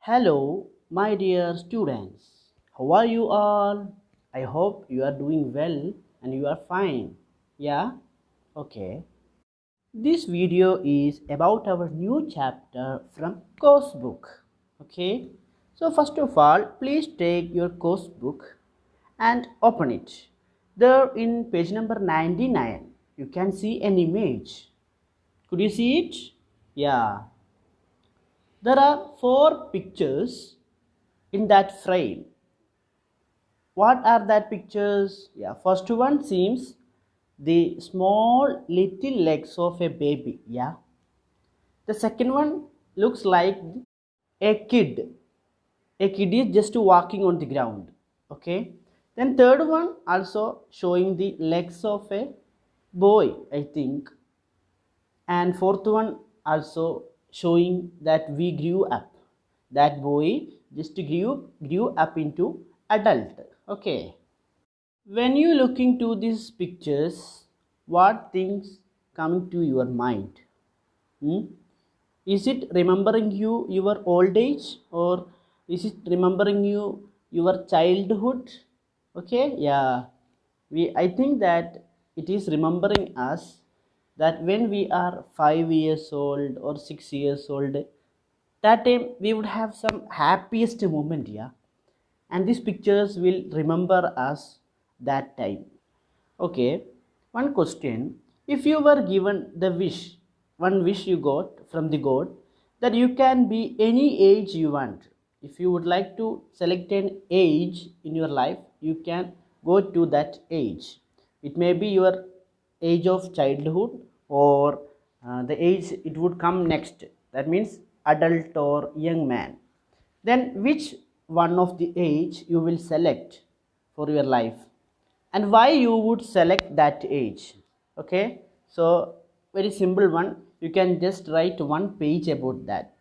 Hello, my dear students. How are you all? I hope you are doing well and you are fine. Yeah? Okay. This video is about our new chapter from Coursebook. Okay? So, first of all, please take your Coursebook and open it. There in page number 99, you can see an image. Could you see it? Yeah. There are four pictures in that frame. What are that pictures? Yeah, first one seems the small little legs of a baby. Yeah. The second one looks like a kid. A kid is just walking on the ground. Okay. Then third one also showing the legs of a boy, I think. And fourth one also showing that we grew up, that boy just grew up into adult. Okay, when you look into these pictures, what things coming to your mind? Hmm? Is it remembering you your old age, or is it remembering you your childhood? Okay, yeah, I think that it is remembering us that when we are 5 years old or 6 years old, that time we would have some happiest moment. Yeah, and these pictures will remember us that time. Okay, one question. If you were given the wish, one wish you got from the God, that you can be any age you want. If you would like to select an age in your life, you can go to that age. It may be your age of childhood, or the age it would come next. That means adult or young man. Then which one of the age you will select for your life, and why you would select that age? Okay, so very simple one, you can just write one page about that.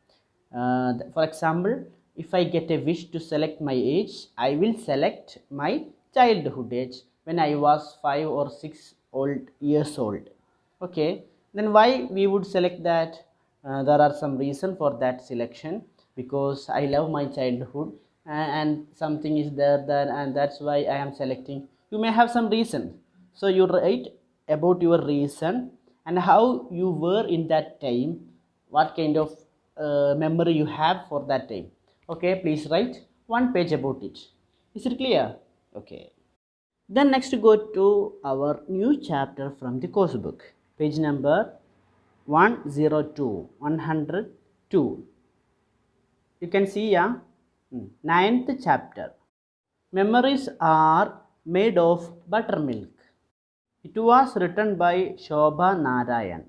For example, if I get a wish to select my age, I will select my childhood age when I was 5 or 6 old years old. Okay, then why we would select that? There are some reason for that selection, because I love my childhood, and something is there, and that's why I am selecting. You may have some reason, so you write about your reason and how you were in that time, what kind of memory you have for that time. Okay, please write one page about it. Is it clear? Okay, then next go to our new chapter from the course book, page number 102, 102. You can see, yeah. Ninth chapter. Memories are made of buttermilk. It was written by Shobha Narayan.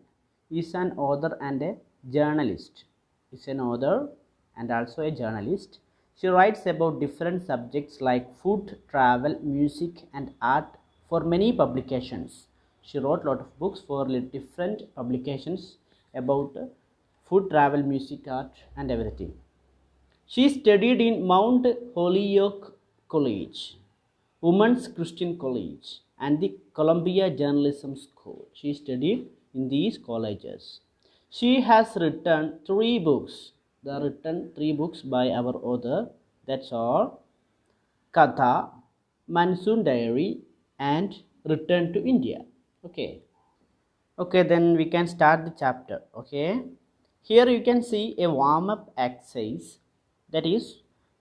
He is an author and a journalist. He is an author and also a journalist. She writes about different subjects like food, travel, music, and art for many publications. She wrote a lot of books for different publications about food, travel, music, art, and everything. She studied in Mount Holyoke College, Women's Christian College, and the Columbia Journalism School. She studied in these colleges. She has written three books. There are written three books by our author. That's all. Katha, Monsoon Diary, and Return to India. Okay. Okay, then we can start the chapter. Okay, here you can see a warm-up exercise. That is,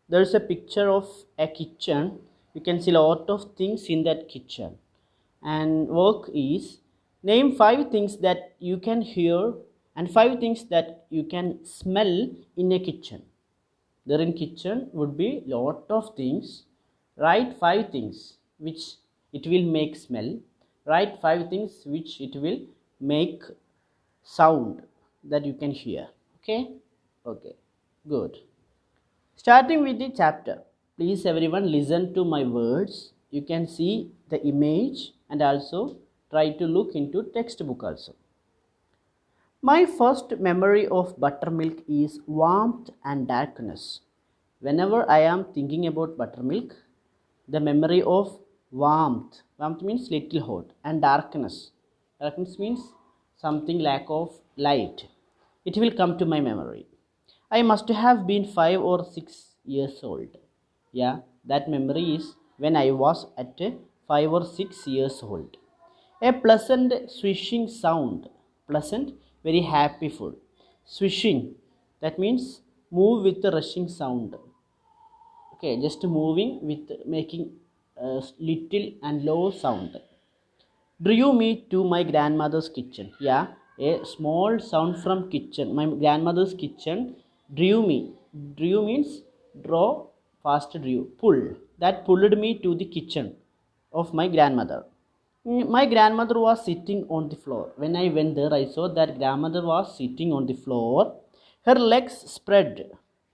there's a picture of a kitchen. You can see a lot of things in that kitchen, and work is name five things that you can hear and five things that you can smell in a kitchen. There in kitchen would be lot of things. Write five things which it will make smell. Write five things which it will make sound that you can hear. Okay, okay, good. Starting with the chapter, please everyone listen to my words. You can see the image and also try to look into textbook also. My first memory of buttermilk is warmth and darkness. Whenever I am thinking about buttermilk, the memory of warmth, warmth means little hot, and darkness, darkness means something lack of light, it will come to my memory. I must have been 5 or 6 years old. Yeah, that memory is when I was at 5 or 6 years old. A pleasant swishing sound. Pleasant, very happyful. Swishing, that means move with the rushing sound. Okay, just moving with making a little and low sound. Drew me to my grandmother's kitchen. Yeah, a small sound from kitchen, my grandmother's kitchen. Drew me. Drew means draw, fast drew, pull. That pulled me to the kitchen of my grandmother. My grandmother was sitting on the floor. When I went there, I saw that grandmother was sitting on the floor. Her legs spread.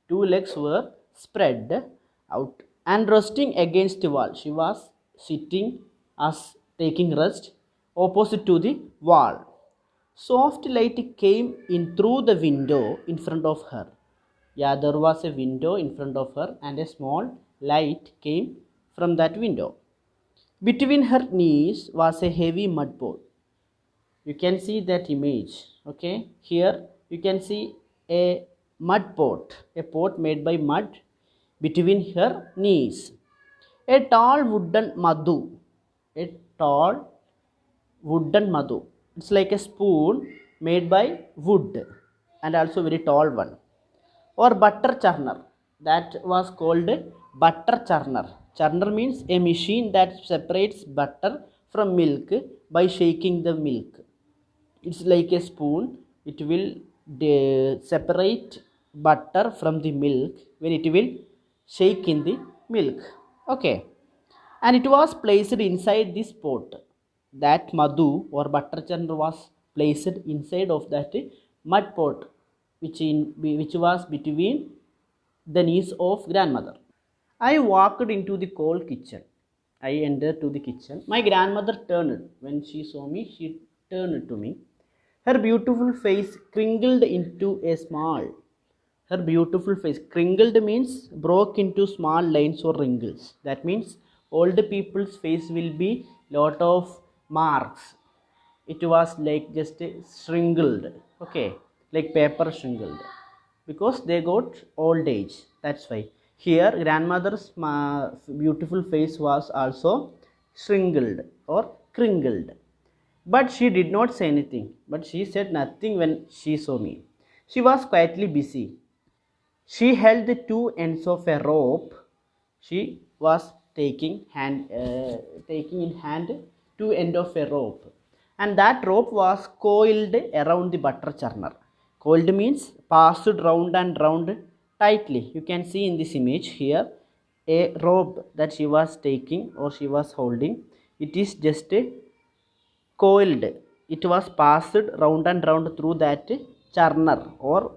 Two legs were spread out and resting against the wall. She was sitting as taking rest opposite to the wall. Soft light came in through the window in front of her. Yeah, there was a window in front of her and a small light came from that window. Between her knees was a heavy mud pot. You can see that image. Okay, here you can see a mud pot, a pot made by mud between her knees. A tall wooden madhu, a tall wooden madhu. It's like a spoon made by wood and also very tall one. Or butter churner, that was called butter churner. Churner means a machine that separates butter from milk by shaking the milk. It's like a spoon. It will separate butter from the milk when it will shake in the milk. Okay, and it was placed inside this pot. That madhu or butter churner was placed inside of that mud pot, which was between the knees of grandmother. I walked into the cold kitchen. I entered to the kitchen. My grandmother turned. When she saw me, she turned to me. Her beautiful face crinkled into a smile. Her beautiful face. Crinkled means broke into small lines or wrinkles. That means old people's face will be lot of marks. It was like just shrinkled. Okay, like paper shrinkled, because they got old age. That's why here grandmother's beautiful face was also shrinkled or crinkled. But she did not say anything. But she said nothing when she saw me. She was quietly busy. She held the two ends of a rope. She was taking in hand two end of a rope, and that rope was coiled around the butter churner. Coiled means passed round and round tightly. You can see in this image here a rope that she was taking or she was holding. It is just coiled. It was passed round and round through that churner or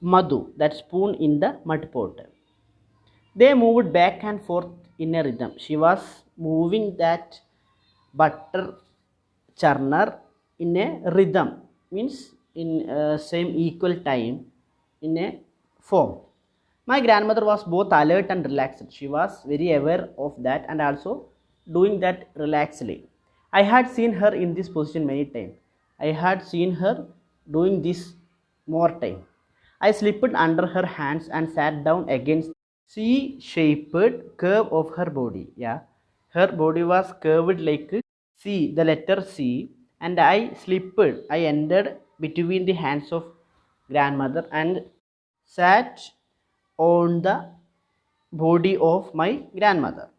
madhu, that spoon in the mud pot. They moved back and forth in a rhythm. She was moving that butter churner in a rhythm, means in same equal time, in a form. My grandmother was both alert and relaxed. She was very aware of that and also doing that relaxedly. I had seen her in this position many times. I had seen her doing this more time. I slipped under her hands and sat down against C-shaped curve of her body. Yeah, her body was curved like C, the letter C, and I slipped. I entered between the hands of grandmother and sat on the body of my grandmother.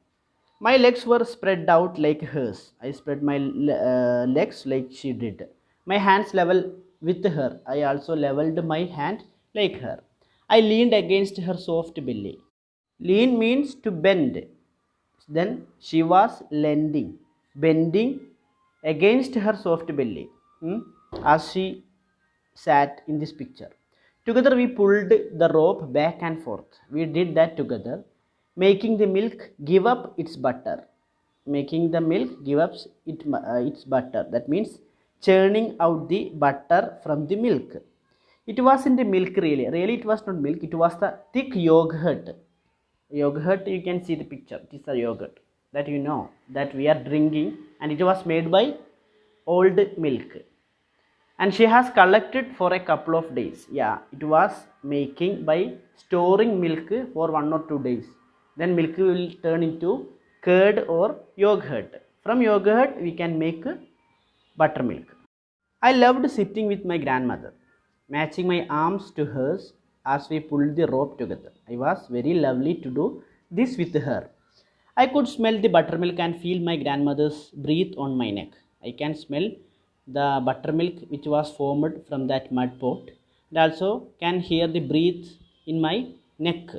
My legs were spread out like hers. I spread my legs like she did. My hands level with her. I also leveled my hand like her. I leaned against her soft belly. Lean means to bend. Then she was leaning, bending against her soft belly, as she sat in this picture. Together we pulled the rope back and forth. We did that together, making the milk give up its butter. Making the milk give up its butter. That means churning out the butter from the milk. It wasn't the milk really. Really, it was not milk. It was the thick yogurt. Yogurt, you can see the picture. It is the yogurt that you know that we are drinking, and it was made by old milk. and she has collected for a couple of days. Yeah, it was making by storing milk for 1 or 2 days. Then milk will turn into curd or yogurt. From yogurt we can make buttermilk. I loved sitting with my grandmother, matching my arms to hers as we pulled the rope together. It was very lovely to do this with her. I could smell the buttermilk and feel my grandmother's breath on my neck. I can smell the buttermilk which was formed from that mud pot, and also can hear the breath in my neck.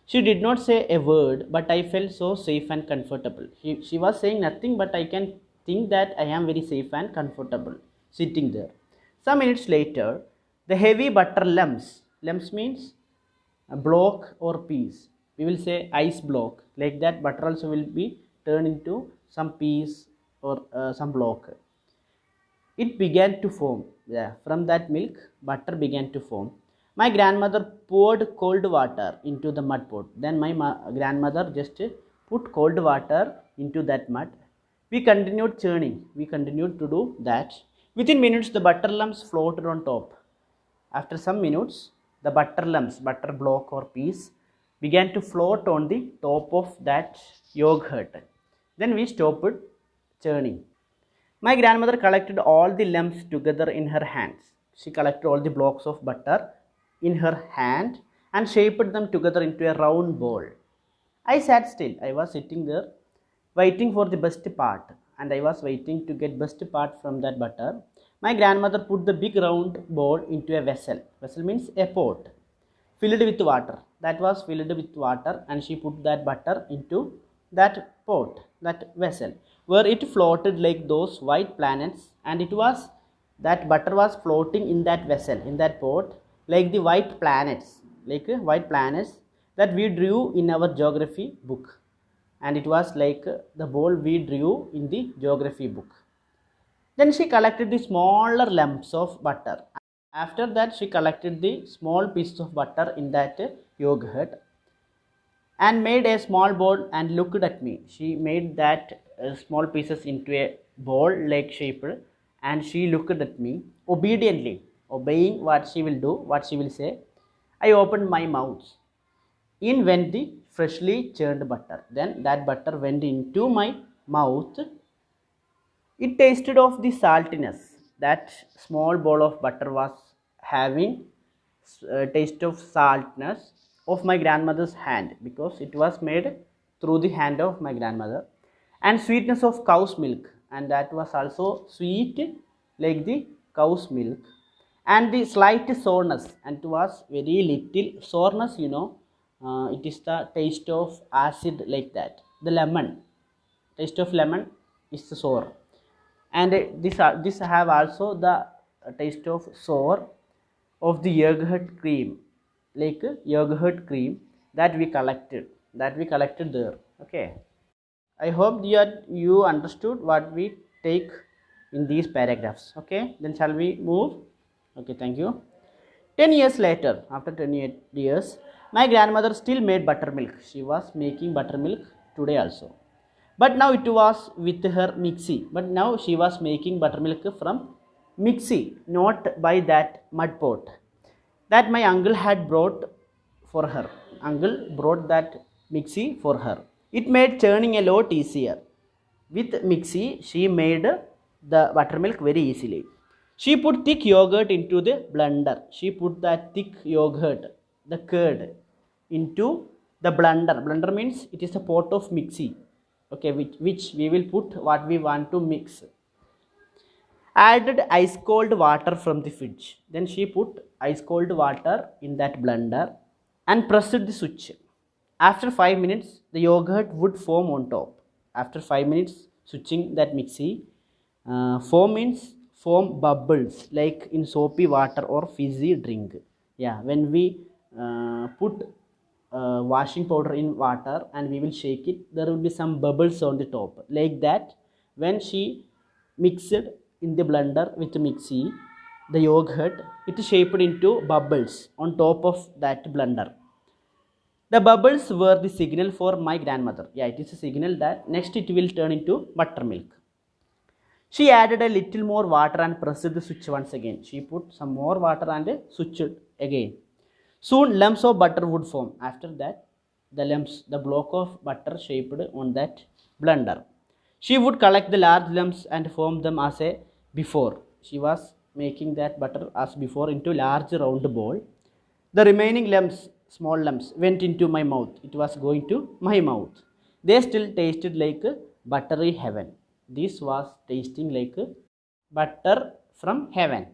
She did not say a word, but I felt so safe and comfortable. She was saying nothing, but I can think that I am very safe and comfortable sitting there. Some minutes later, the heavy butter lumps means a block or piece. We will say ice block. Like that, butter also will be turned into some piece or some block. It began to foam. Yeah, from that milk, butter began to foam. My grandmother poured cold water into the mud pot. Then my grandmother just put cold water into that mud. We continued churning. We continued to do that. Within minutes, the butter lumps floated on top. After some minutes, the butter lumps, butter block or piece, began to float on the top of that yogurt. Then we stopped churning. My grandmother collected all the lumps together in her hands. She collected all the blocks of butter in her hand and shaped them together into a round ball. I sat still. I was sitting there waiting for the best part, and I was waiting to get best part from that butter. My grandmother put the big round ball into a vessel. Vessel means a pot filled with water. That was filled with water, and she put that butter into that pot, that vessel, where it floated like those white planets, and it was that butter was floating in that vessel, in that pot, like the white planets, that we drew in our geography book. And it was like the ball we drew in the geography book. Then she collected the smaller lumps of butter. After that, she collected the small pieces of butter in that yogurt and made a small ball and looked at me. She made that small pieces into a ball like shape, and she looked at me obediently, obeying what she will do, what she will say. I opened my mouth. In went the freshly churned butter. Then that butter went into my mouth. It tasted of the saltiness. That small bowl of butter was having taste of saltness of my grandmother's hand, because it was made through the hand of my grandmother, and sweetness of cow's milk, and that was also sweet like the cow's milk, and the slight soreness, and it was very little soreness, it is the taste of acid, like that. The lemon, taste of lemon is sour, and this have also the taste of sour of the yogurt cream, like yogurt cream that we collected there. Okay, I hope you understood what we take in these paragraphs. Okay, then shall we move? Okay, thank you. 10 years later, after 10 years, my grandmother still made buttermilk. She was making buttermilk today also. But now it was with her mixie. But now she was making buttermilk from mixie, not by that mud pot that my uncle had brought for her. Uncle brought that mixie for her. It made churning a lot easier. With mixie, she made the buttermilk very easily. She put thick yogurt into the blender. She put that thick yogurt, the curd, into the blender. Blender means it is a pot of mixie. Okay, which we will put what we want to mix. Added ice cold water from the fridge. Then she put ice cold water in that blender and pressed the switch. After 5 minutes, the yogurt would foam on top. After 5 minutes, switching that mixie, foam means foam bubbles like in soapy water or fizzy drink. Yeah, when we put washing powder in water and we will shake it, there will be some bubbles on the top. Like that, when she mixed in the blender with the mixie, the yogurt, it is shaped into bubbles on top of that blender. The bubbles were the signal for my grandmother. Yeah, it is a signal that next it will turn into buttermilk. She added a little more water and pressed the switch once again. She put some more water and switched it again. Soon lumps of butter would form. After that, the block of butter shaped on that blender. She would collect the large lumps and form them as a before. She was making that butter as before into large round ball. The remaining lumps, small lumps, went into my mouth. It was going to my mouth. They still tasted like buttery heaven. This was tasting like butter from heaven.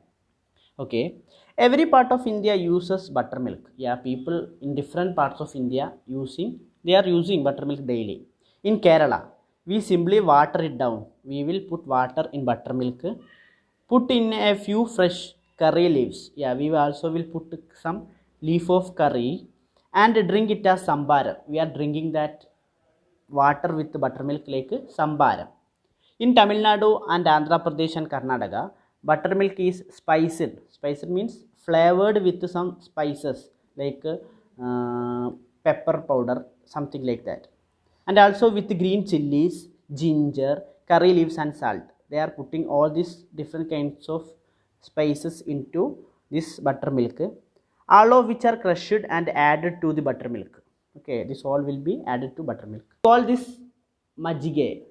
Okay, every part of India uses buttermilk. Yeah, people in different parts of India they are using buttermilk daily. In Kerala, we simply water it down. We will put water in buttermilk, put in a few fresh curry leaves. Yeah, we also will put some leaf of curry and drink it as sambar. We are drinking that water with buttermilk like sambar. In Tamil Nadu and Andhra Pradesh and Karnataka, buttermilk is spiced. Spiced means flavored with some spices like pepper powder, something like that. And also with green chilies, ginger, curry leaves, and salt. They are putting all these different kinds of spices into this buttermilk, all of which are crushed and added to the buttermilk. Okay, this all will be added to buttermilk. Call this majige.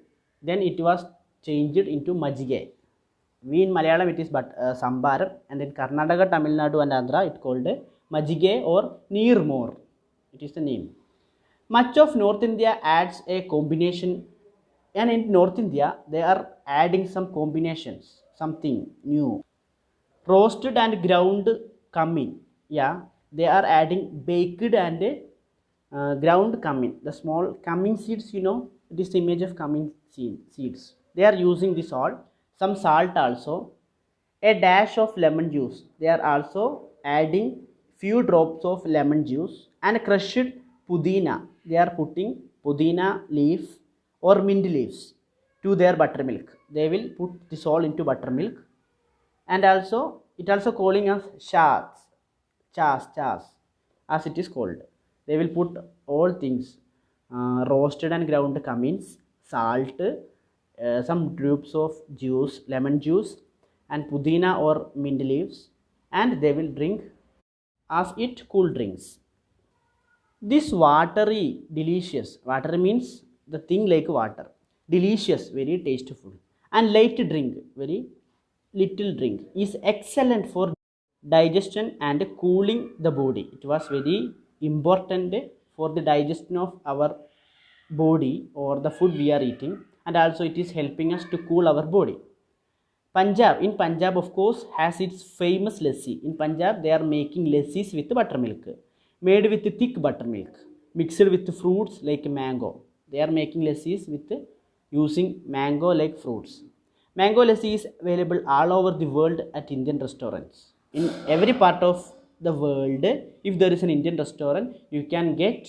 Then it was changed into majige. We in Malayalam it is sambar, and in Karnataka, Tamil Nadu and Andhra it called majige or neermor. It is the name. Much of North India adds a combination, and in North India they are adding some combinations, something new. Roasted and ground cumin. Yeah, they are adding baked and ground cumin. The small cumin seeds, it is the image of cumin seeds. They are using this all. Some salt also. A dash of lemon juice. They are also adding few drops of lemon juice and crushed pudina. They are putting pudina leaf or mint leaves to their buttermilk. They will put this all into buttermilk, and also it also calling as chas as it is called. They will put all things, roasted and ground cummins, salt, some drops of juice, lemon juice, and pudina or mint leaves, and they will drink as it cool drinks. This watery, delicious, water means the thing like water, delicious, very tasteful, and light drink, very little drink, is excellent for digestion and cooling the body. It was very important for the digestion of our body or the food we are eating, and also it is helping us to cool our body. In Punjab, of course, has its famous lassi. In Punjab, they are making lassis with buttermilk, made with thick buttermilk, mixed with fruits like mango. They are making lassis with using mango like fruits. Mango lassi is available all over the world at Indian restaurants. In every part of the world, if there is an Indian restaurant, you can get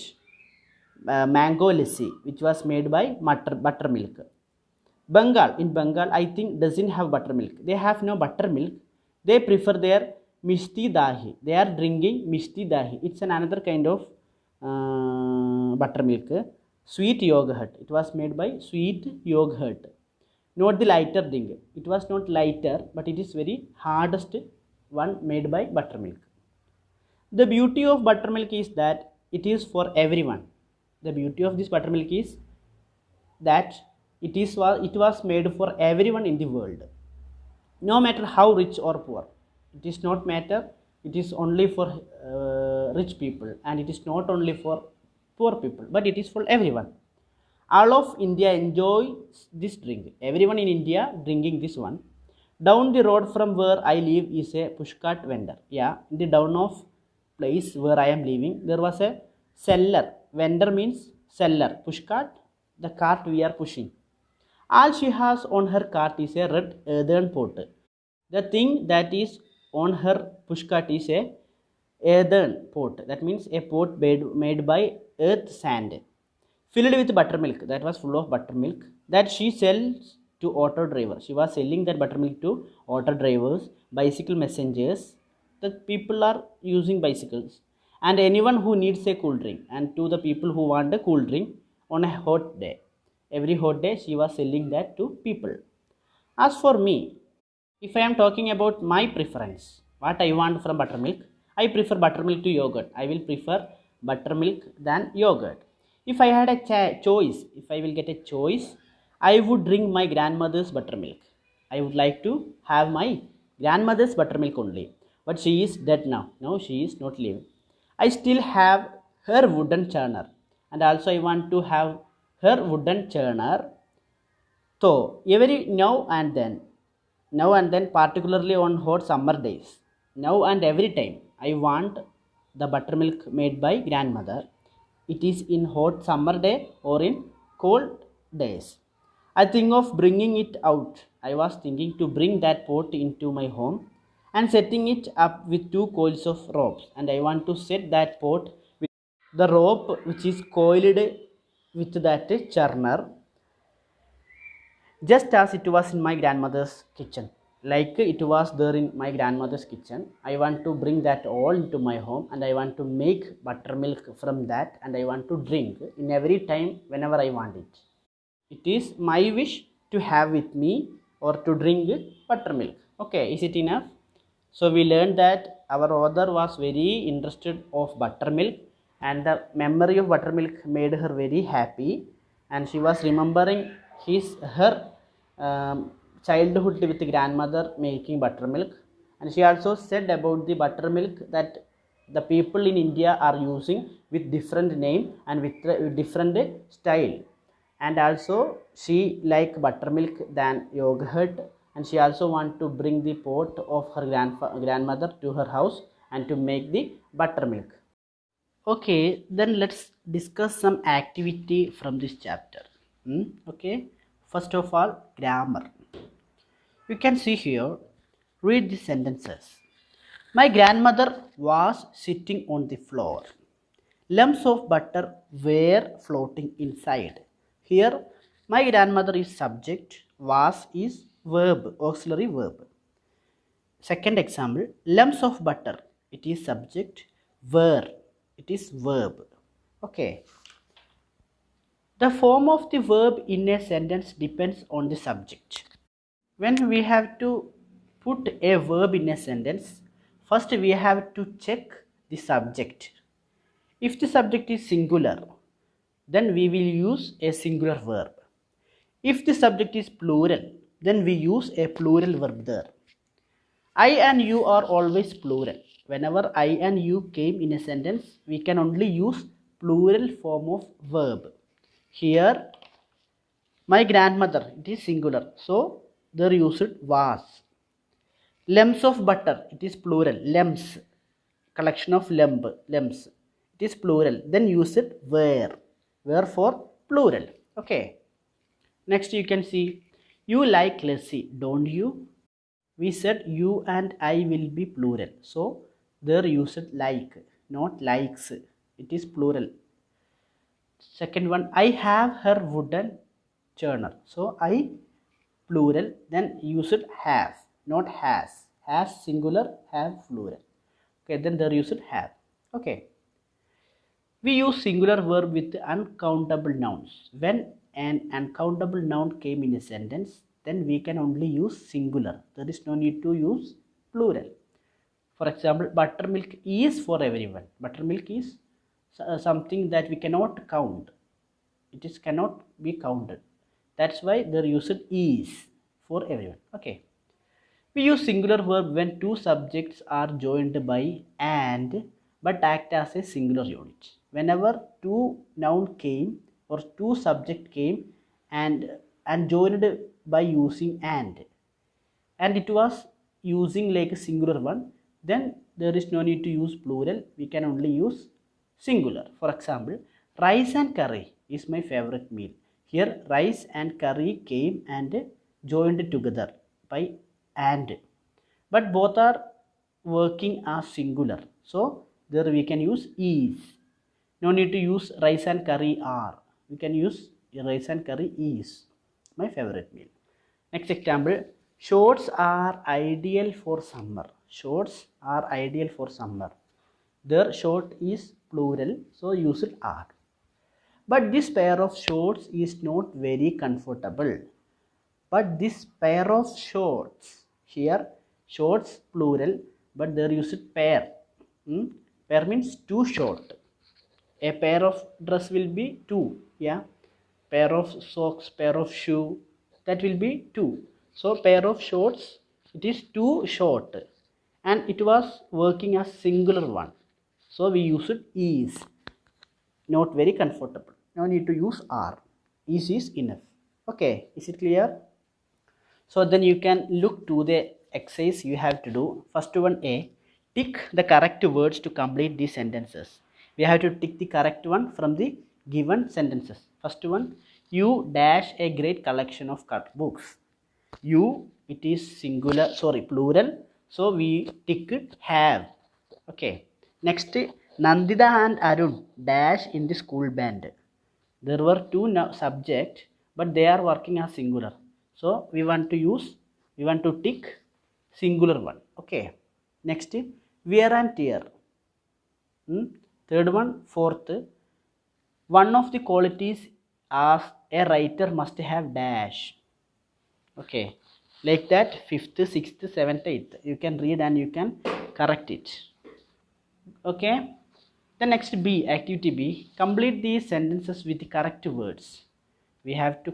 mango lassi, which was made by buttermilk. In Bengal, I think doesn't have buttermilk. They have no buttermilk. They prefer their mishti dahi. They are drinking mishti dahi. It's another kind of buttermilk. Sweet yogurt. It was made by sweet yogurt. Not the lighter thing. It was not lighter, but it is very hardest one made by buttermilk. The beauty of buttermilk is that it is for everyone. The beauty of this buttermilk is that it was made for everyone in the world, no matter how rich or poor. It is not matter. It is only for rich people, and it is not only for poor people, but it is for everyone. All of India enjoys this drink. Everyone in India drinking this one. Down the road from where I live is a pushcart vendor. Yeah, in the down of place where I am living, there was a seller. Vendor means seller. Pushcart, the cart we are pushing. All she has on her cart is a red earthen pot. The thing that is on her pushcart is a earthen pot. That means a pot made by earth sand, filled with buttermilk. That was full of buttermilk that she sells to auto drivers. She was selling that buttermilk to auto drivers, bicycle messengers. The people are using bicycles, and anyone who needs a cool drink, and to the people who want a cool drink on a hot day. Every hot day she was selling that to people. As for me, if I am talking about my preference, what I want from buttermilk, I prefer buttermilk to yogurt. I will prefer buttermilk than yogurt. If I had a choice, if I will get a choice, I would drink my grandmother's buttermilk. I would like to have my grandmother's buttermilk only. But she is dead now. No, she is not living. I still have her wooden churner, and also I want to have her wooden churner. So now and then, particularly on hot summer days, now and every time, I want the buttermilk made by grandmother. It is in hot summer day or in cold days. I think of bringing it out. I was thinking to bring that pot into my home and setting it up with two coils of ropes. And I want to set that pot with the rope which is coiled with that churner, just as it was in my grandmother's kitchen, like it was there in my grandmother's kitchen. I want to bring that all into my home, and I want to make buttermilk from that, and I want to drink in every time whenever I want it. It is my wish to have with me or to drink buttermilk. Okay, is it enough? So we learned that our author was very interested of buttermilk, and the memory of buttermilk made her very happy, and she was remembering her um, childhood with grandmother making buttermilk. And she also said about the buttermilk that the people in India are using with different name and with different style. And also she like buttermilk than yogurt, and she also want to bring the pot of her grandmother to her house and to make the buttermilk. Okay, then let's discuss some activity from this chapter. Okay, first of all, grammar. You can see here, read the sentences. My grandmother was sitting on the floor. Lumps of butter were floating inside. Here, my grandmother is subject, was is verb, auxiliary verb. Second example, lumps of butter. It is subject, were. It is verb. Okay. The form of the verb in a sentence depends on the subject. When we have to put a verb in a sentence, first we have to check the subject. If the subject is singular, then we will use a singular verb. If the subject is plural, then we use a plural verb there. I and you are always plural. Whenever I and you came in a sentence, we can only use plural form of verb. Here, my grandmother, it is singular, so there used was. Lumps of butter, it is plural, lumps, collection of lumps, it is plural. Then use it were for plural. Okay. Next you can see, you like Lassi, don't you? We said you and I will be plural, so there use it like, not likes. It is plural. Second one, I have her wooden churner. So I plural, then use it have, not has. Has singular, have plural. Okay, then there use it have. Okay. We use singular verb with uncountable nouns. When an uncountable noun came in a sentence, then we can only use singular. There is no need to use plural. For example, buttermilk is for everyone. Buttermilk is something that we cannot count. It is cannot be counted. That's why there used is for everyone. Okay. We use singular verb when two subjects are joined by and but act as a singular unit. Whenever two noun came or two subject came and joined by using and it was using like a singular one, then there is no need to use plural. We can only use singular. For example, rice and curry is my favorite meal. Here rice and curry came and joined together by and, but both are working as singular, so there we can use is. No need to use rice and curry are. We can use rice and curry is my favorite meal. Next example, shorts are ideal for summer. Shorts are ideal for summer. Their short is plural, so use it are. But this pair of shorts is not very comfortable. but this pair of shorts, here shorts plural, but there used pair. Pair means two short. A pair of dress will be two, yeah. Pair of socks, pair of shoe, that will be two. So pair of shorts, it is too short, and it was working as singular one. So we use it is, not very comfortable. Now need to use are. Is enough. Okay, is it clear? So then you can look to the exercise you have to do. First one A, tick the correct words to complete these sentences. We have to tick the correct one from the given sentences. First one, you dash a great collection of cut books. You, it is singular, sorry, plural. So we tick it have. Okay. Next, Nandita and Arun dash in the school band. There were two subjects, but they are working as singular. So we want to tick singular one. Okay. Next, wear and tear. Third one, fourth, one of the qualities of a writer must have dash. Okay, like that, fifth, sixth, seventh, eighth. You can read and you can correct it. Okay. The next B, activity B, complete these sentences with the correct words. We have to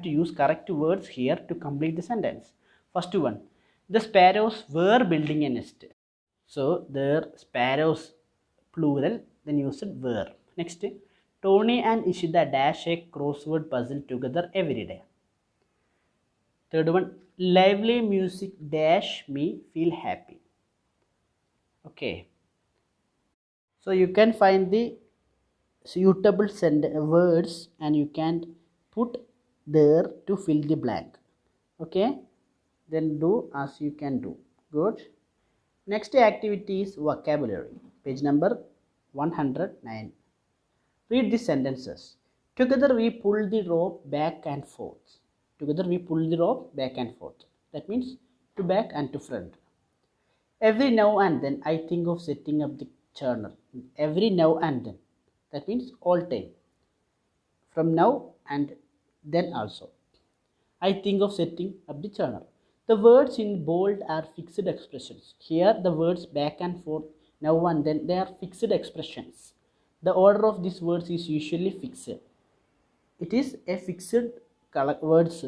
use correct words here to complete the sentence. First one, the sparrows were building a nest. So their sparrows, plural, then use it were. Next, Tony and Ishida dash a crossword puzzle together every day. Third one, lively music dash me feel happy. Okay. So you can find the suitable words and you can put there to fill the blank. Okay. Then do as you can do. Good. Next activity is vocabulary. Page number 109. Read the sentences. Together we pull the rope back and forth. Together we pull the rope back and forth. That means to back and to front. Every now and then I think of setting up the journal. Every now and then. That means all time. From now and then also. I think of setting up the journal. The words in bold are fixed expressions. Here the words back and forth, now and then, they are fixed expressions. The order of these words is usually fixed. It is a fixed words,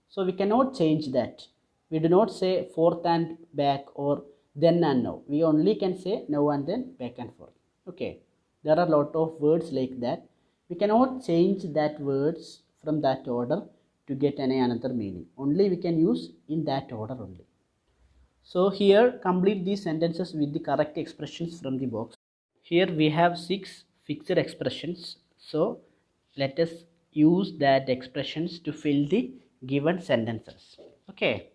so we cannot change that. We do not say forth and back or then and now. We only can say now and then, back and forth. Okay. There are a lot of words like that. We cannot change that words from that order to get any another meaning. Only we can use in that order only. So here complete these sentences with the correct expressions from the box. Here we have 6 fixed expressions. So let us use that expressions to fill the given sentences. Okay.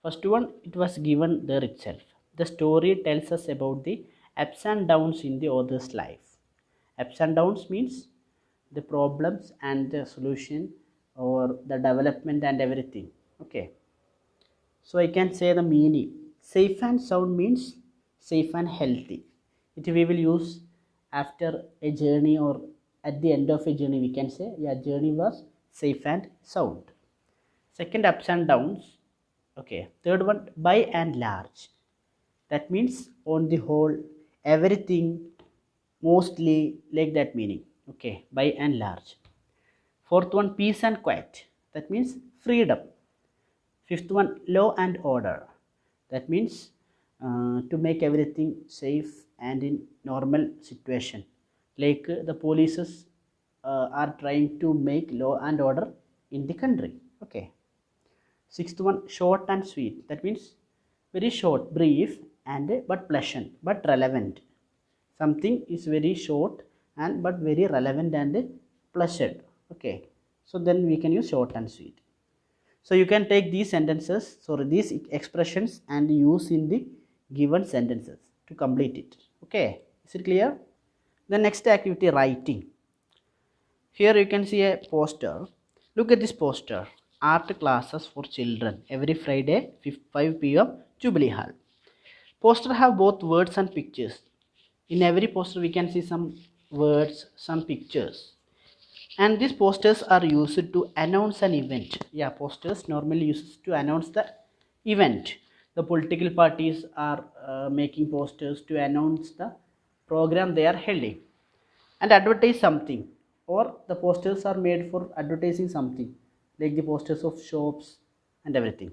First one, it was given there itself. The story tells us about the ups and downs in the author's life. Ups and downs means the problems and the solution or the development and everything. Okay. So I can say the meaning. Safe and sound means safe and healthy. It we will use after a journey or at the end of a journey. We can say, yeah, journey was safe and sound. Second, ups and downs. Okay. Third one, by and large. That means on the whole, everything, mostly, like that meaning. Okay. By and large. Fourth one, peace and quiet. That means freedom. Fifth one, law and order. That means to make everything safe and in normal situation. Like the polices are trying to make law and order in the country. Okay. Sixth one, short and sweet. That means very short, brief, and but pleasant, but relevant. Something is very short and but very relevant and pleasant. Okay. So then we can use short and sweet. So you can take these sentences, these expressions and use in the given sentences to complete it. Okay. Is it clear? The next activity, writing. Here you can see a poster. Look at this poster. Art classes for children every Friday 5 p.m. Jubilee Hall. Poster have both words and pictures. In every poster we can see some words, some pictures. And these posters are used to announce an event. Yeah, posters normally used to announce the event. The political parties are making posters to announce the program they are holding and advertise something, or the posters are made for advertising something like the posters of shops and everything.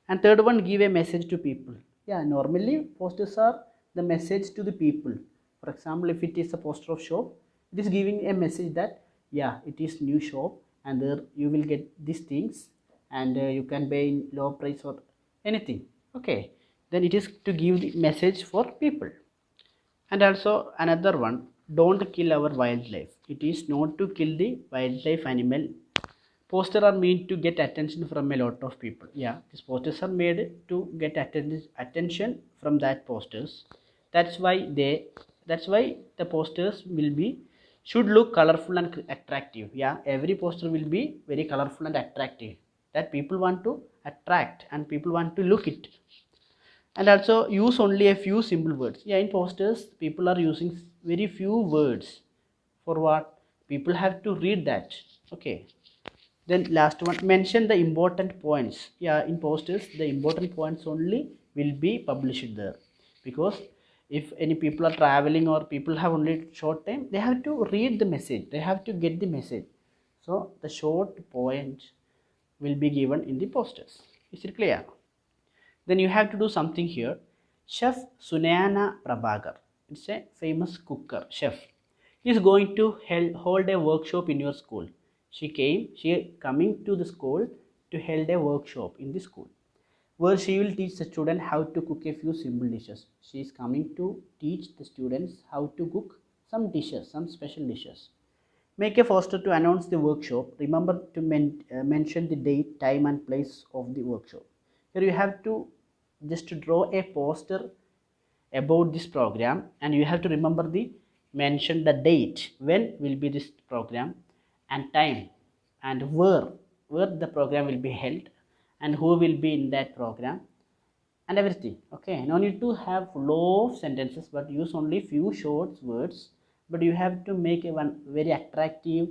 And third one, give a message to people. Yeah, normally posters are the message to the people. For example, if it is a poster of shop, it is giving a message that yeah, it is new shop and there you will get these things, and you can pay in low price or anything. Okay, then it is to give the message for people. And also another one, don't kill our wildlife. It is not to kill the wildlife animal. Poster are meant to get attention from a lot of people. Yeah, these posters are made to get attention from that posters. That's why the posters will be should look colorful and attractive. Yeah, every poster will be very colorful and attractive, that people want to attract and people want to look it. And also use only a few simple words. Yeah, in posters people are using very few words. For what? People have to read that. Okay, then last one, mention the important points. Yeah, in posters the important points only will be published there, because if any people are traveling or people have only short time, they have to read the message, they have to get the message. So the short point will be given in the posters. Is it clear? Then you have to do something here. Chef Sunayana Prabhakar, it's a famous cooker, chef, is going to hold a workshop in your school. She coming to the school to hold a workshop in the school, where she will teach the student how to cook a few simple dishes. She is coming to teach the students how to cook some dishes, some special dishes. Make a poster to announce the workshop. Remember to mention the date, time and place of the workshop. Here you have to just draw a poster about this program, and you have to remember the mention the date when will be this program, and time, and where the program will be held, and who will be in that program, and everything. Okay, no need to have low of sentences, but use only few short words. But you have to make a one very attractive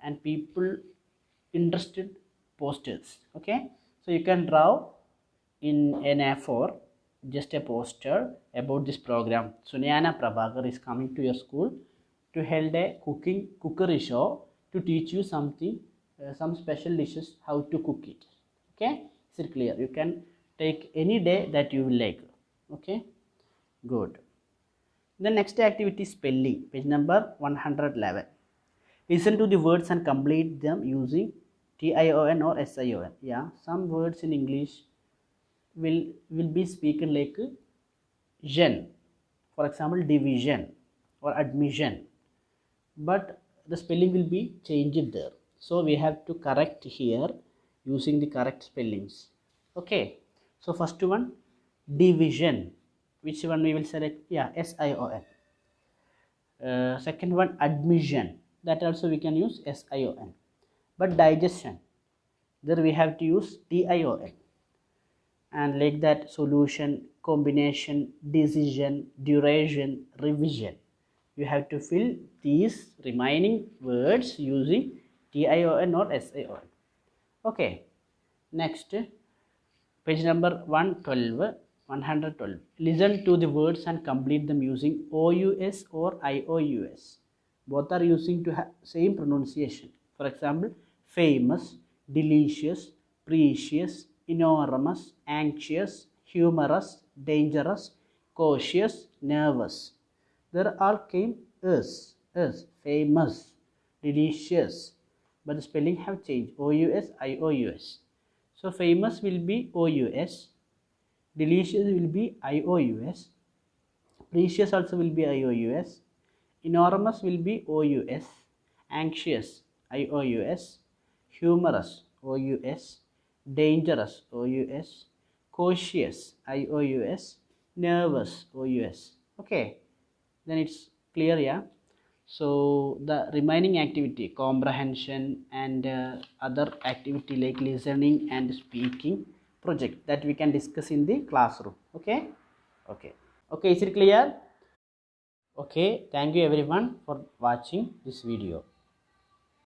and people interested posters. Okay, so you can draw in an A4 just a poster about this program. Sunyana Prabhakar is coming to your school to hold a cookery show to teach you something, some special dishes, how to cook it. Okay, is it clear? You can take any day that you will like. Okay, good. The next activity is spelling, page number 111. Listen to the words and complete them using TION or SION. Yeah, some words in English will be spoken like gen, for example division or admission, but the spelling will be changed there. So we have to correct here using the correct spellings. Okay, so first one, division, which one we will select? Yeah, SION. Second one, admission, that also we can use SION. But digestion, there we have to use TION. And like that, solution, combination, decision, duration, revision, you have to fill these remaining words using TION or SION. Okay, next, page number 112. Listen to the words and complete them using OUS or IOUS. Both are using to have same pronunciation. For example, famous, delicious, precious, enormous, anxious, humorous, dangerous, cautious, nervous. There all came us, famous, delicious, but the spelling have changed, OUS, IOUS. So famous will be OUS, delicious will be IOUS, precious also will be IOUS, enormous will be OUS, anxious IOUS, humorous OUS, dangerous OUS, cautious IOUS, nervous OUS. Okay, then it's clear. Yeah, so the remaining activity, comprehension and other activity like listening and speaking project, that we can discuss in the classroom. Okay, okay, is it clear? Okay, thank you everyone for watching this video.